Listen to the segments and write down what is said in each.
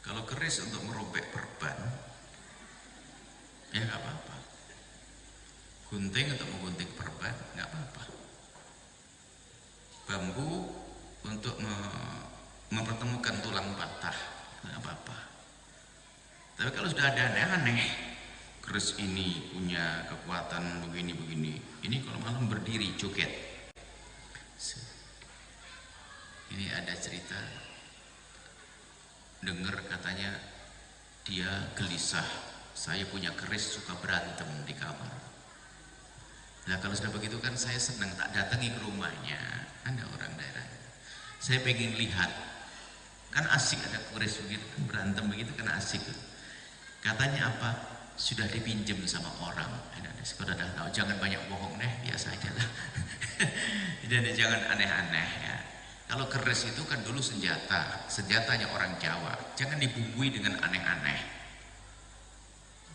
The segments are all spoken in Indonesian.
Kalau keris untuk merobek perban, ya nggak apa-apa. Gunting untuk menggunting perban, nggak apa-apa. Bambu untuk mempertemukan tulang patah, nggak apa-apa. Tapi kalau sudah ada aneh-aneh, keris ini punya kekuatan begini-begini, ini kalau malam berdiri joget. Ini ada cerita, dengar katanya dia gelisah, saya punya keris suka berantem di kamar. Nah kalau sudah begitu kan saya senang, tak datangi ke rumahnya, ada orang daerah. Saya pengen lihat, kan asik ada keris begitu, berantem begitu kan asik. Katanya apa? Sudah dipinjam sama orang. Kalau dah tahu jangan banyak bohong deh, biasa aja lah. Jadi jangan aneh-aneh ya. Kalau keris itu kan dulu senjatanya orang Jawa. Jangan dibumbui dengan aneh-aneh.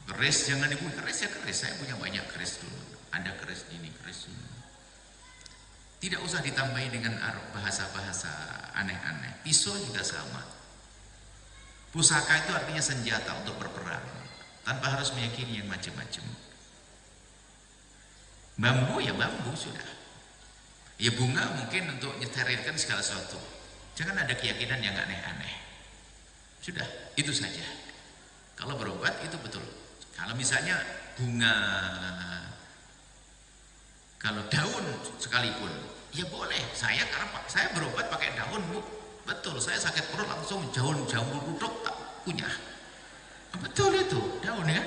Keris jangan dibumbui, keris ya keris. Saya punya banyak keris dulu. Ada keris ini, keris ini. Tidak usah ditambahi dengan bahasa-bahasa aneh-aneh. Pisau juga sama. Pusaka itu artinya senjata untuk berperang, tanpa harus meyakini yang macam-macam. Bambu ya bambu sudah. Ya bunga mungkin untuk nyesterilkan segala sesuatu. Jangan ada keyakinan yang aneh-aneh. Sudah, itu saja. Kalau berobat itu betul. Kalau misalnya bunga, kalau daun sekalipun, ya boleh. Saya berobat pakai daun, Bu. Betul, saya sakit perut langsung daun jambu rudok tak punya. Betul itu, daun ya.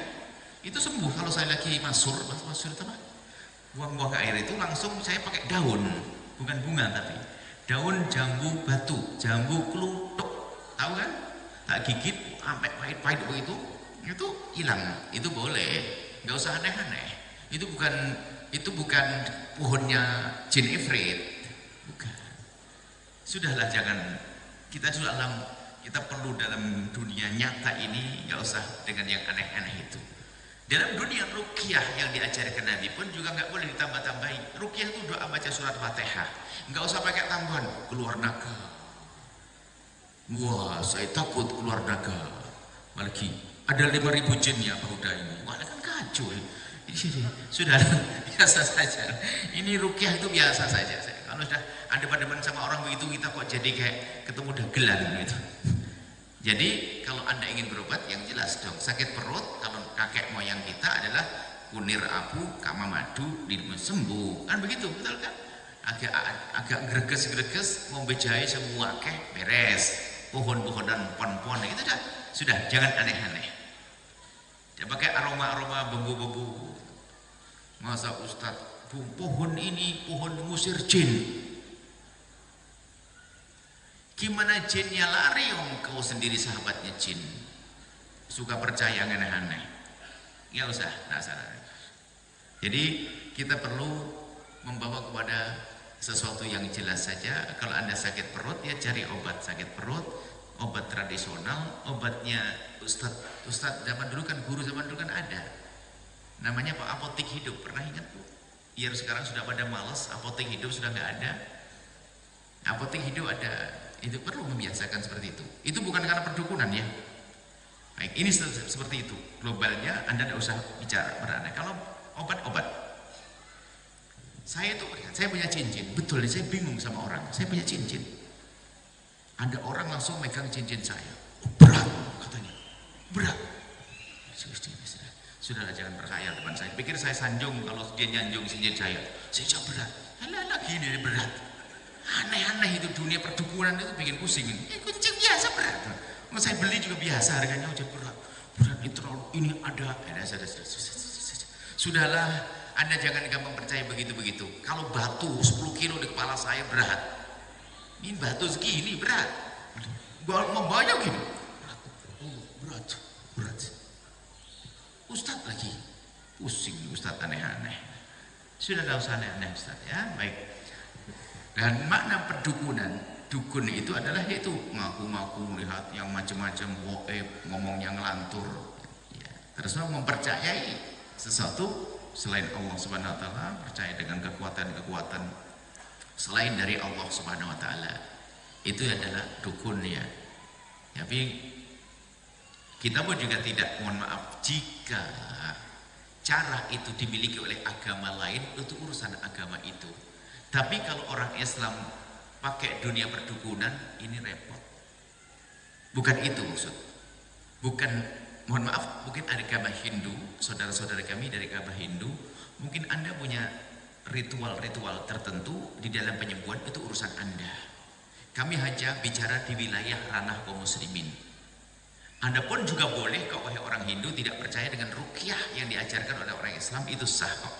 Itu sembuh kalau saya lagi masur itu apa? Buang-buang air itu langsung saya pakai daun, bukan bunga tapi daun jambu batu, jambu kluthuk, tahu kan? Tak gigit sampai pahit-pahit begitu, itu hilang. Itu boleh, nggak usah aneh-aneh. Itu bukan pohonnya jin ifrit, bukan. Sudahlah, jangan kita perlu dalam dunia nyata ini nggak usah dengan yang aneh-aneh itu. Dalam dunia ruqyah yang diajarkan Nabi pun juga nggak boleh ditambah-tambahi. Ruqyah itu doa baca surat Fatihah, nggak usah pakai tambahan keluar naga. Wah, saya takut keluar naga. Lagi ada 5.000 jin ya Pak Uda ini. Wah, kan kacau. Sudah biasa saja. Ini ruqyah itu biasa saja. Kalau sudah ada depan sama orang begitu, kita kok jadi kayak ketemu dagelan gitu. Jadi kalau Anda ingin berobat yang jelas dong, sakit perut kalau kakek moyang kita adalah kunir abu kama madu sembuh, kan begitu, betul kan? Agak greges ngombe jahe semua keh beres, pohon-pohonan pon-pon itu sudah jangan aneh-aneh. Jangan pakai aroma-aroma bumbu-bumbu. Masa Ustadz pohon ini pohon ngusir jin. Gimana jinnya lari kau sendiri sahabatnya jin, suka percaya yang aneh-aneh. Ya usah, tidak salah. Jadi kita perlu membawa kepada sesuatu yang jelas saja. Kalau Anda sakit perut, ya cari obat sakit perut, obat tradisional. Obatnya Ustadz zaman dulu kan, guru zaman dulu kan ada, namanya Pak Apotek Hidup, pernah ingat Bu? Biar sekarang sudah pada malas, Apotek Hidup sudah nggak ada. Apotek Hidup ada. Itu perlu membiasakan seperti itu. Itu bukan karena perdukunan ya. Baik, ini seperti itu. Globalnya Anda tidak usah bicara beraneh. Kalau obat-obat, saya punya cincin. Betul, saya bingung sama orang. Saya punya cincin. Ada orang langsung megang cincin saya. Berat katanya. Berat. Sudahlah, jangan berkhayal depan saya. Pikir saya sanjung kalau dia nyanjung cincin saya. Saya jawab berat. Lagi ini berat. Aneh-aneh itu, dunia perdukunan itu bikin pusing. Kucing biasa berat. Saya beli juga biasa, harganya udah berat. Itu ini ada. Sudahlah, Anda jangan gampang percaya begitu-begitu. Kalau batu 10 kilo di kepala saya berat. Ini batu segini berat. Membayar gini. Berat. Ustadz lagi pusing, Ustadz aneh-aneh. Sudah tidak usah aneh-aneh Ustadz ya. Baik. Dan makna perdukunan, dukun itu adalah itu ngaku-ngaku lihat yang macam-macam, ngomong yang ngelantur ya. Terus mempercayai sesuatu selain Allah Subhanahu wa taala, percaya dengan kekuatan-kekuatan selain dari Allah Subhanahu wa taala. Itu adalah dukun ya. Tapi Kita pun juga tidak, mohon maaf, jika cara itu dimiliki oleh agama lain, itu urusan agama itu. Tapi kalau orang Islam pakai dunia perdukunan, ini repot. Bukan itu maksud. Bukan, mohon maaf, mungkin ada agama Hindu, saudara-saudara kami dari agama Hindu, mungkin Anda punya ritual-ritual tertentu di dalam penyembuhan, itu urusan Anda. Kami hanya bicara di wilayah ranah kaum muslimin. Anda pun juga boleh kok, wahai orang Hindu, tidak percaya dengan ruqyah yang diajarkan oleh orang Islam, itu sah kok.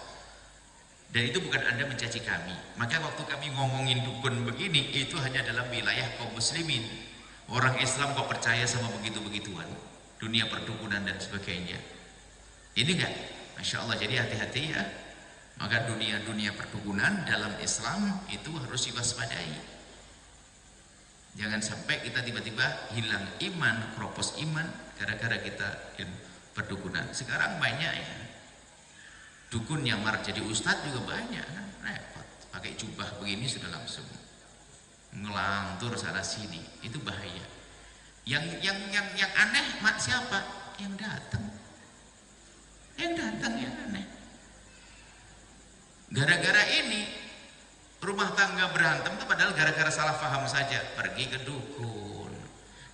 Dan itu bukan Anda mencaci kami. Maka waktu kami ngomongin dukun begini, itu hanya dalam wilayah kaum muslimin. Orang Islam kok percaya sama begitu-begituan, dunia perdukunan dan sebagainya. Ini enggak, Masya Allah, jadi hati-hati ya. Maka dunia-dunia perdukunan dalam Islam itu harus diwaspadai. Jangan sampai kita tiba-tiba hilang iman, keropos iman gara-gara kita perdukunan. Sekarang banyak ya, dukun nyamar jadi ustadz juga banyak kan, repot. Pakai jubah begini sudah langsung ngelantur sana sini, itu bahaya. Yang aneh siapa? Yang datang yang aneh. Gara-gara ini rumah tangga berantem tuh padahal gara-gara salah paham saja. Pergi ke dukun,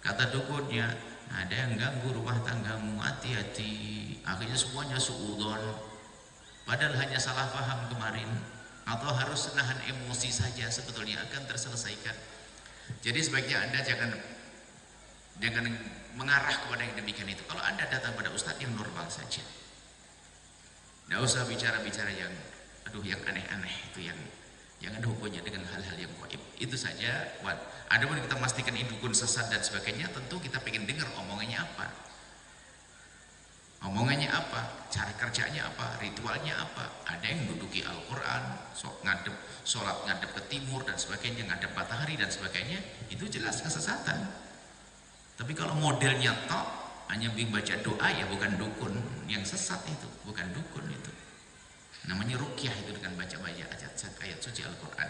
kata dukunnya, ada yang ganggu rumah tanggamu, hati-hati. Akhirnya semuanya suudon, padahal hanya salah paham kemarin, atau harus nahan emosi saja, sebetulnya akan terselesaikan. Jadi sebaiknya Anda jangan mengarah kepada yang demikian itu. Kalau Anda datang pada ustadz yang normal saja, nggak usah bicara-bicara yang yang aneh-aneh, itu yang ada hubungannya dengan hal-hal yang gaib. Itu saja. Adapun kita memastikan ini dukun sesat dan sebagainya, tentu kita pengen dengar omongannya apa, cara kerjanya apa, ritualnya apa. Ada yang menduduki Al-Quran, sholat ngadep ke timur dan sebagainya, ngadep matahari dan sebagainya, itu jelas kesesatan. Tapi kalau modelnya tok hanya baca doa, ya bukan dukun. Yang sesat itu bukan dukun, itu namanya ruqyah, itu dengan baca-baca ayat suci Al-Quran.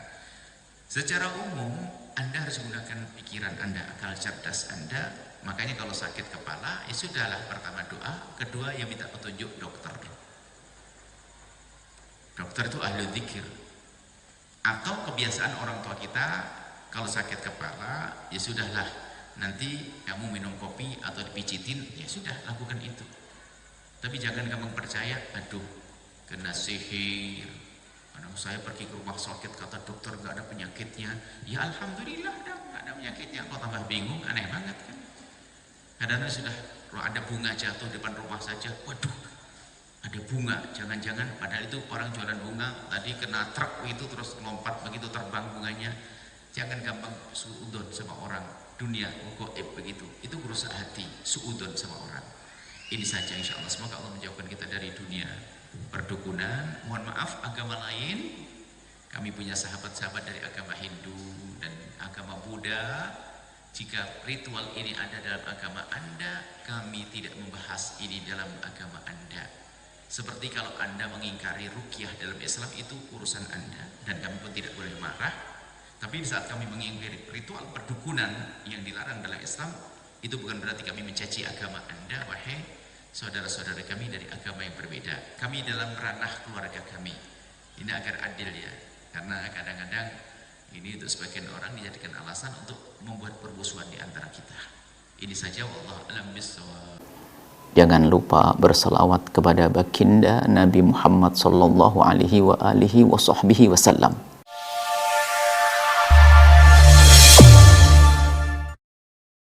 Secara umum Anda harus gunakan pikiran Anda, akal cerdas Anda. Makanya kalau sakit kepala, ya sudahlah, pertama doa, kedua ya minta petunjuk dokter. Dokter itu ahli dzikir. Atau kebiasaan orang tua kita, kalau sakit kepala, ya sudahlah, nanti kamu minum kopi atau dipijitin, ya sudah, lakukan itu. Tapi jangan kamu percaya, aduh kena sihir, saya pergi ke rumah sakit, kata dokter gak ada penyakitnya. Ya alhamdulillah gak ada penyakitnya. Kok tambah bingung, aneh banget kan. Kadang-kadang sudah ada bunga jatuh depan rumah saja, waduh ada bunga, jangan-jangan padahal itu orang jualan bunga tadi kena truk itu terus lompat begitu terbang bunganya. Jangan gampang suudon sama orang, dunia gaib begitu, itu berusaha hati, suudon sama orang. Ini saja insya Allah, semoga Allah menjauhkan kita dari dunia perdukunan. Mohon maaf, agama lain, kami punya sahabat-sahabat dari agama Hindu dan agama Buddha. Jika ritual ini ada dalam agama Anda, kami tidak membahas ini dalam agama Anda. Seperti kalau Anda mengingkari ruqyah dalam Islam, itu urusan Anda, dan kami pun tidak boleh marah. Tapi di saat kami mengingkari ritual perdukunan yang dilarang dalam Islam, itu bukan berarti kami mencaci agama Anda, wahai saudara-saudara kami dari agama yang berbeda. Kami dalam ranah keluarga kami, ini agar adil ya, karena kadang-kadang ini untuk sebagian orang dijadikan alasan untuk membuat permusuhan di antara kita. Ini saja, wallahu a'lam bishawab. Jangan lupa berselawat kepada baginda Nabi Muhammad sallallahu alaihi wa alihi wasallam.